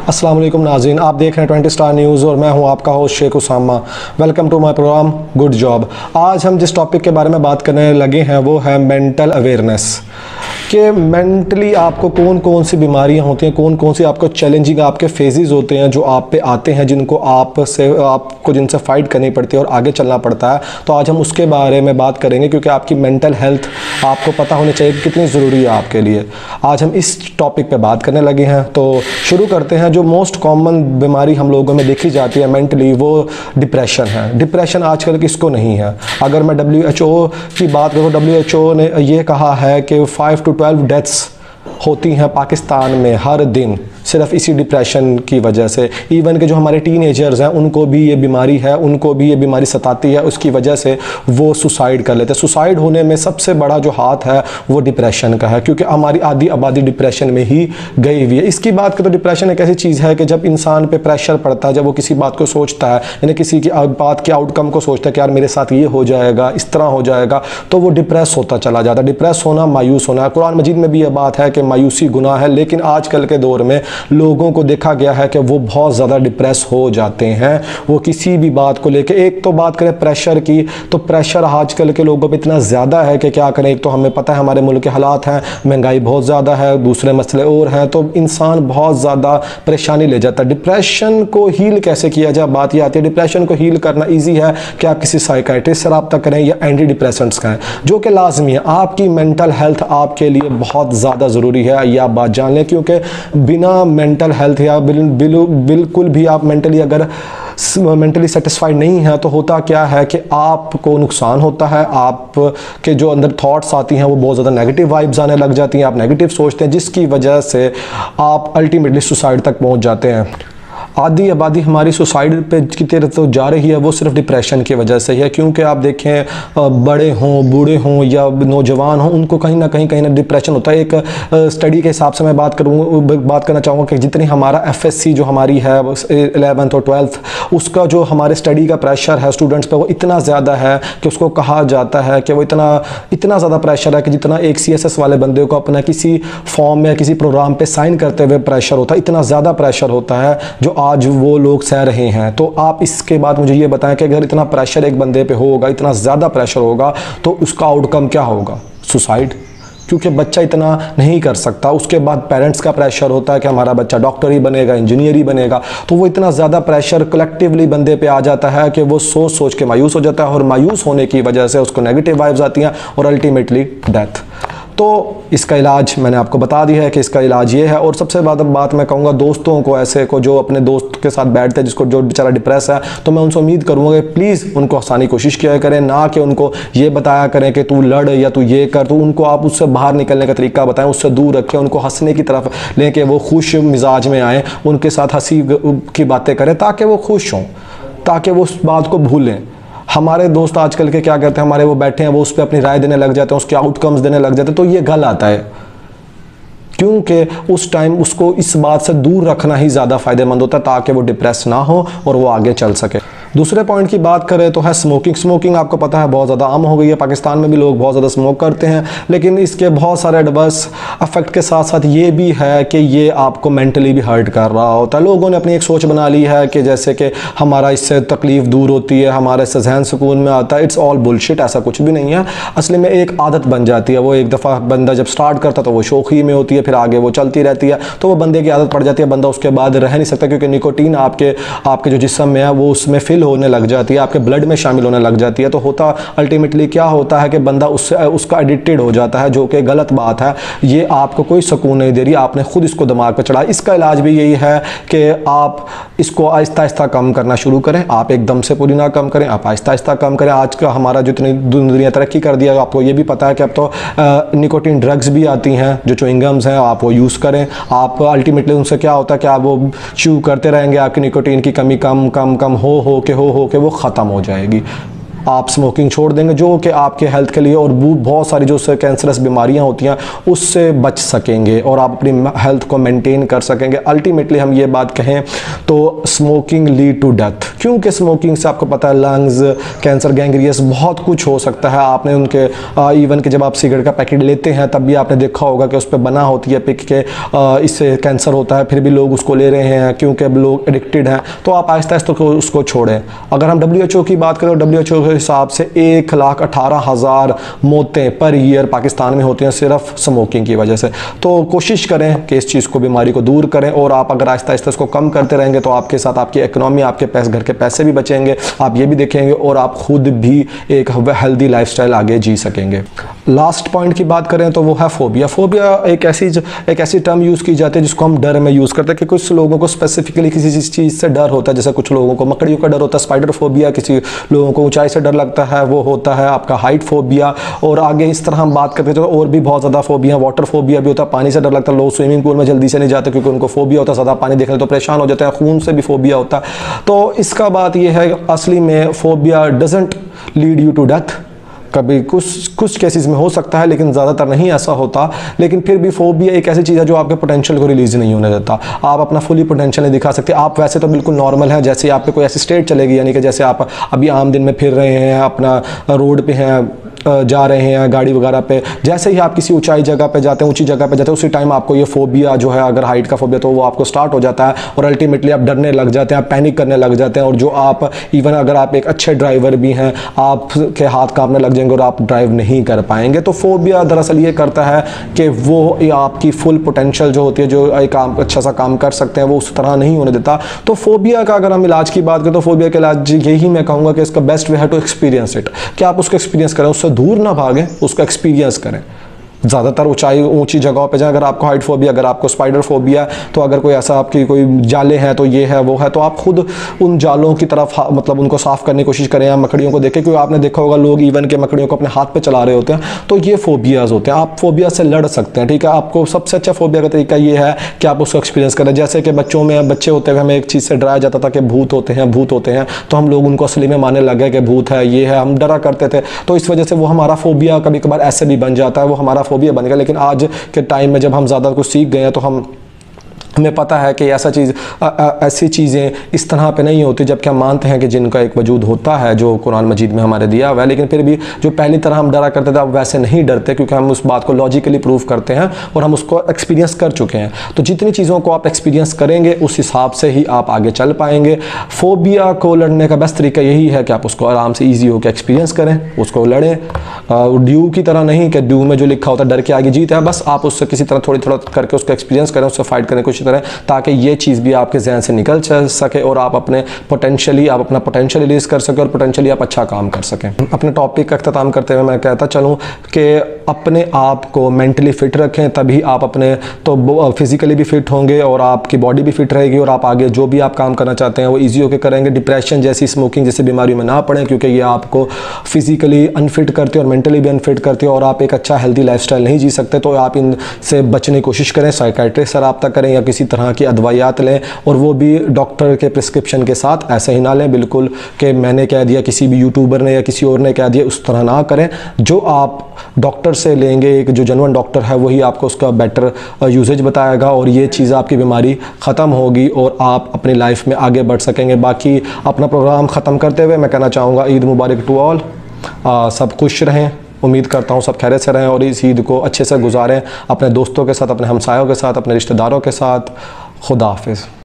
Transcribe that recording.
अस्सलाम वालेकुम नाज़रीन, आप देख रहे हैं 20 स्टार न्यूज़ और मैं हूं आपका host Sheikh Usama. Welcome to my program good job. आज हम जिस टॉपिक के बारे में बात करने लगे हैं वो है मेंटल अवेयरनेस, कि मेंटली आपको कौन कौन सी बीमारियां होती हैं, कौन कौन सी आपको चैलेंजिंग आपके फेजेस होते हैं जो आप पे आते हैं, जिनको आपको जिनसे फ़ाइट करनी पड़ती है और आगे चलना पड़ता है। तो आज हम उसके बारे में बात करेंगे, क्योंकि आपकी मेंटल हेल्थ आपको पता होनी चाहिए कि कितनी ज़रूरी है आपके लिए। आज हम इस टॉपिक पे बात करने लगे हैं, तो शुरू करते हैं। जो मोस्ट कॉमन बीमारी हम लोगों में देखी जाती है मेंटली, वो डिप्रेशन है। डिप्रेशन आजकल किसको नहीं है। अगर मैं WHO की बात करूँ, WHO ने ये कहा है कि 5 to 12 डेथ्स होती हैं पाकिस्तान में हर दिन, सिर्फ इसी डिप्रेशन की वजह से। इवन के जो हमारे टीनेजर्स हैं उनको भी ये बीमारी है, उनको भी ये बीमारी सताती है, उसकी वजह से वो सुसाइड कर लेते हैं। सुसाइड होने में सबसे बड़ा जो हाथ है वो डिप्रेशन का है, क्योंकि हमारी आधी आबादी डिप्रेशन में ही गई हुई है। इसकी बात करें तो डिप्रेशन एक ऐसी चीज़ है कि जब इंसान पे प्रेशर पड़ता है, जब वो किसी बात को सोचता है, यानी किसी की बात के आउटकम को सोचता है कि यार मेरे साथ ये हो जाएगा, इस तरह हो जाएगा, तो वो डिप्रेस होता चला जाता है। डिप्रेस होना मायूस होना है। कुरान मजीद में भी ये बात है कि मायूसी गुनाह है, लेकिन आजकल के दौर में लोगों को देखा गया है कि वो बहुत ज़्यादा डिप्रेस हो जाते हैं। वो किसी भी बात को लेकर, एक तो बात करें प्रेशर की, तो प्रेशर आजकल के लोगों पे इतना ज़्यादा है कि क्या करें। एक तो हमें पता है हमारे मुल्क के हालात हैं, महंगाई बहुत ज़्यादा है, दूसरे मसले और हैं, तो इंसान बहुत ज़्यादा परेशानी ले जाता है। डिप्रेशन को हील कैसे किया जाए, बात यह आती है। डिप्रेशन को हील करना ईजी है कि आप किसी साइकाइट्रिस्ट से रब्ता करें या एंटी डिप्रेसेंट्स का है, जो कि लाजमी है। आपकी मेंटल हेल्थ आपके लिए बहुत ज़्यादा ज़रूरी है, यह आप बात जान लें, क्योंकि बिना मेंटल हेल्थ या बिल्कुल भी आप मेंटली सेटिस्फाइड नहीं है, तो होता क्या है कि आपको नुकसान होता है। आपके जो अंदर थॉट्स आती हैं वो बहुत ज़्यादा नेगेटिव वाइब्स आने लग जाती हैं, आप नेगेटिव सोचते हैं, जिसकी वजह से आप अल्टीमेटली सुसाइड तक पहुंच जाते हैं। आधी आबादी हमारी सुसाइड पे की तरफ तो जा रही है, वो सिर्फ डिप्रेशन की वजह से है। क्योंकि आप देखें बड़े हों, बूढ़े हों या नौजवान हों, उनको कहीं ना कहीं डिप्रेशन होता है। एक स्टडी के हिसाब से मैं बात करना चाहूँगा कि जितनी हमारा FSC जो हमारी है 11th और 12th, उसका जो हमारे स्टडी का प्रेशर है स्टूडेंट्स पे, वो इतना ज़्यादा है कि उसको कहा जाता है कि वो इतना ज़्यादा प्रेशर है कि जितना एक CSS वाले बंदे को अपना किसी फॉर्म या किसी प्रोग्राम पर साइन करते हुए प्रेशर होता है, इतना ज़्यादा प्रेशर होता है जो आज वो लोग सह रहे हैं। तो आप इसके बाद मुझे ये बताएं कि अगर इतना प्रेशर एक बंदे पे होगा, इतना ज़्यादा प्रेशर होगा, तो उसका आउटकम क्या होगा? सुसाइड। क्योंकि बच्चा इतना नहीं कर सकता। उसके बाद पेरेंट्स का प्रेशर होता है कि हमारा बच्चा डॉक्टर ही बनेगा, इंजीनियर ही बनेगा, तो वो इतना ज़्यादा प्रेशर कलेक्टिवली बंदे पे आ जाता है कि वो सोच के मायूस हो जाता है, और मायूस होने की वजह से उसको नेगेटिव वाइब्स आती हैं और अल्टीमेटली डेथ। तो इसका इलाज मैंने आपको बता दिया है कि इसका इलाज ये है। और सबसे ज़्यादा बात मैं कहूँगा दोस्तों को, ऐसे को जो अपने दोस्त के साथ बैठते हैं, जिसको जो बेचारा डिप्रेस है, तो मैं उनसे उम्मीद करूँगा कि प्लीज़ उनको हंसाने की कोशिश किया करें, ना कि उनको ये बताया करें कि तू लड़ या तू ये कर। तो उनको आप उससे बाहर निकलने का तरीका बताएं, उससे दूर रखें, उनको हंसने की तरफ लें कि वो खुश मिजाज में आएँ, उनके साथ हंसी की बातें करें ताकि वो खुश हों, ताकि वो उस बात को भूलें। हमारे दोस्त आजकल के क्या करते हैं, हमारे वो बैठे हैं, वो उस पर अपनी राय देने लग जाते हैं, उसके आउटकम्स देने लग जाते हैं, तो ये गल आता है, क्योंकि उस टाइम उसको इस बात से दूर रखना ही ज़्यादा फ़ायदेमंद होता है ताकि वो डिप्रेस ना हो और वो आगे चल सके। दूसरे पॉइंट की बात करें तो है स्मोकिंग। स्मोकिंग आपको पता है बहुत ज़्यादा आम हो गई है, पाकिस्तान में भी लोग बहुत ज़्यादा स्मोक करते हैं, लेकिन इसके बहुत सारे एडवर्स इफेक्ट के साथ साथ ये भी है कि ये आपको मेंटली भी हर्ट कर रहा होता है। लोगों ने अपनी एक सोच बना ली है कि जैसे कि हमारा इससे तकलीफ़ दूर होती है, हमारे इससे जहन सुकून में आता है। इट्स ऑल बुलशिट, ऐसा कुछ भी नहीं है। असली में एक आदत बन जाती है। वो एक दफ़ा बंदा जब स्टार्ट करता है तो वो शौक़ी में होती है, फिर आगे वो चलती रहती है, तो वो बंदे की आदत पड़ जाती है। बंदा उसके बाद रह नहीं सकता, क्योंकि निकोटीन आपके जो जिस्म में है वो उसमें फिल होने लग जाती है, आपके ब्लड में शामिल होने लग जाती है। तो होता अल्टीमेटली क्या होता है कि बंदा उसका एडिक्टेड हो जाता है, जो कि गलत बात है। ये आपको कोई सुकून नहीं दे रही, आपने खुद इसको दिमाग पर चढ़ा। इसका इलाज भी यही है कि आप इसको आहिस्ता आहिस्ता कम करना शुरू करें। आप एकदम से पूरी ना कम करें, आप आहिस्ता आहिस्ता कम करें। आज का हमारा जितनी दुनिया तरक्की कर दिया, आपको ये भी पता है कि अब तो निकोटीन ड्रग्स भी आती हैं, जो च्युइंगम्स हैं, आप वो यूज़ करें। आप अल्टीमेटली उनसे क्या होता है कि आप वो च्यू करते रहेंगे, आपकी निकोटीन की कमी कम कम कम हो के वो ख़त्म हो जाएगी। आप स्मोकिंग छोड़ देंगे, जो कि आपके हेल्थ के लिए और बहुत सारी जो कैंसरस बीमारियां होती हैं उससे बच सकेंगे और आप अपनी हेल्थ को मेंटेन कर सकेंगे। अल्टीमेटली हम ये बात कहें तो स्मोकिंग लीड टू डेथ, क्योंकि स्मोकिंग से आपको पता है लंग्स कैंसर, गैंग्रीनियस बहुत कुछ हो सकता है। आपने उनके इवन कि जब आप सिगरेट का पैकेट लेते हैं तब भी आपने देखा होगा कि उस पर बना होती है पिक के इससे कैंसर होता है, फिर भी लोग उसको ले रहे हैं क्योंकि अब लोग एडिक्टेड हैं। तो आप आहिस्ता आहिस्ता उसको छोड़ें। अगर हम WHO की बात करें तो WHO के हिसाब से 1,18,000 मौतें पर ईयर पाकिस्तान में होती हैं सिर्फ स्मोकिंग की वजह से। तो कोशिश करें कि इस चीज़ को, बीमारी को दूर करें, और आप अगर आहिस्ता आहिस्ता इसको कम करते रहेंगे तो आपके साथ आपकी इकोनॉमी, आपके पैसे, घर के पैसे भी बचेंगे, आप ये भी देखेंगे, और आप खुद भी एक हेल्दी लाइफस्टाइल आगे जी सकेंगे। लास्ट पॉइंट की बात करें तो वो है फोबिया। फोबिया एक ऐसी टर्म यूज़ की जाती है जिसको हम डर में यूज़ करते हैं कि कुछ लोगों को स्पेसिफिकली किसी चीज़ से डर होता है। जैसे कुछ लोगों को मकड़ियों का डर होता है, स्पाइडर फोबिया, किसी लोगों को ऊंचाई से डर लगता है, वो होता है आपका हाइट फोबिया। और आगे इस तरह हम बात करते हैं तो और भी बहुत ज़्यादा फोबिया, वाटर फोबिया भी होता है, पानी से डर लगता है। लोग स्विमिंग पूल में जल्दी से नहीं जाते क्योंकि उनको फोबिया होता है, ज़्यादा पानी देखने तो परेशान हो जाते हैं। खून से भी फोबिया होता है। तो इसका बात यह है असली में phobia doesn't lead you to death. कभी कुछ केसेस में हो सकता है लेकिन ज़्यादातर नहीं ऐसा होता। लेकिन फिर भी फोबिया एक ऐसी चीज़ है जो आपके पोटेंशियल को रिलीज़ नहीं होने देता। आप अपना फुली पोटेंशियल नहीं दिखा सकते। आप वैसे तो बिल्कुल नॉर्मल हैं, जैसे आप पे कोई ऐसी स्टेट चलेगी, यानी कि जैसे आप अभी आम दिन में फिर रहे हैं, अपना रोड पे हैं, जा रहे हैं गाड़ी वगैरह पे, जैसे ही आप किसी ऊंचाई जगह पे जाते हैं, ऊंची जगह पे जाते हैं, उसी टाइम आपको ये फोबिया जो है, अगर हाइट का फोबिया तो वो आपको स्टार्ट हो जाता है और अल्टीमेटली आप डरने लग जाते हैं, आप पैनिक करने लग जाते हैं। और जो आप इवन अगर आप एक अच्छे ड्राइवर भी हैं, आपके हाथ कांपने लग जाएंगे और आप ड्राइव नहीं कर पाएंगे। तो फोबिया दरअसल ये करता है कि वो आपकी फुल पोटेंशियल जो होती है, जो एक अच्छा सा काम कर सकते हैं, वो उस तरह नहीं होने देता। तो फोबिया का अगर हम इलाज की बात करें तो फोबिया का इलाज यही मैं कहूँगा कि इसका बेस्ट वे है टू एक्सपीरियंस इट, कि आप उसको एक्सपीरियंस करें, उससे दूर ना भागें, उसको एक्सपीरियंस करें। ज़्यादातर ऊंची जगहों पे जाएं। अगर आपको हाइट फोबिया, अगर आपको स्पाइडर फोबिया, तो अगर कोई ऐसा आपकी कोई जाले हैं तो ये है वो है, तो आप खुद उन जालों की तरफ मतलब उनको साफ़ करने की कोशिश करें, या मकड़ियों को देखें, क्योंकि आपने देखा होगा लोग इवन के मकड़ियों को अपने हाथ पे चला रहे होते हैं। तो ये फोबियाज़ होते हैं, आप फोबिया से लड़ सकते हैं। ठीक है, आपको सबसे अच्छा फोबिया का तरीका ये है कि आप उसको एक्सपीरियंस करें। जैसे कि बच्चे होते हुए हमें एक चीज़ से डराया जाता था कि भूत होते हैं, तो हम लोग उनको असली में मानने लग गए कि भूत है, ये है, हम डरा करते थे। तो इस वजह से वो हमारा फोबिया कभी कभार ऐसे भी बन जाता है, वो हमारा फोबिया बन गया। लेकिन आज के टाइम में जब हम ज़्यादा कुछ सीख गए हैं तो हमें पता है कि ऐसी चीज़ें इस तरह पे नहीं होती, जबकि हम मानते हैं कि जिनका एक वजूद होता है जो कुरान मजीद में हमारे दिया हुआ है। लेकिन फिर भी जो पहली तरह हम डरा करते थे अब वैसे नहीं डरते, क्योंकि हम उस बात को लॉजिकली प्रूव करते हैं और हम उसको एक्सपीरियंस कर चुके हैं। तो जितनी चीज़ों को आप एक्सपीरियंस करेंगे उस हिसाब से ही आप आगे चल पाएंगे। फोबिया को लड़ने का बेस्ट तरीका यही है कि आप उसको आराम से ईजी होकर एक्सपीरियंस करें, उसको लड़ें। ड्यू की तरह नहीं कि ड्यू में जो लिखा होता है डर के आगे जीत है, बस आप उससे किसी तरह थोड़ा करके उसको एक्सपीरियंस करें, उससे फाइट करने की तरह, ताकि ये चीज़ भी आपके जहन से निकल चल सके और आप अपना पोटेंशियल रिलीज़ कर सकें और पोटेंशियली आप अच्छा काम कर सकें। अपने टॉपिक का अख्ताम करते हुए मैं कहता चलूँ कि अपने आप को मेंटली फिट रखें, तभी आप अपने तो फिज़िकली भी फिट होंगे और आपकी बॉडी भी फिट रहेगी और आप आगे जो भी आप काम करना चाहते हैं वो ईजी होकर करेंगे। डिप्रेशन जैसी, स्मोकिंग जैसी बीमारियों में ना पड़ें, क्योंकि ये आपको फिज़िकली अनफिट करती है और मेंटली भी अनफिट करती है और आप एक अच्छा हेल्दी लाइफस्टाइल नहीं जी सकते। तो आप इनसे बचने की कोशिश करें, साइकाइट्रिस्ट से रब्ता करें या किसी तरह की दवाइयात लें, और वो भी डॉक्टर के प्रिस्क्रिप्शन के साथ। ऐसे ही ना लें बिल्कुल कि मैंने कह दिया, किसी भी यूट्यूबर ने या किसी और ने कह दिया, उस तरह ना करें। जो आप डॉक्टर से लेंगे, एक जो जेन्युइन डॉक्टर है वही आपको उसका बेटर यूजेज बताएगा और ये चीज़ आपकी बीमारी ख़त्म होगी और आप अपनी लाइफ में आगे बढ़ सकेंगे। बाकी अपना प्रोग्राम ख़त्म करते हुए मैं कहना चाहूँगा ईद मुबारक टू ऑल। सब खुश रहें, उम्मीद करता हूँ सब खैरियत से रहें और इस ईद को अच्छे से गुजारें अपने दोस्तों के साथ, अपने हमसायों के साथ, अपने रिश्तेदारों के साथ। खुदा हाफिज़।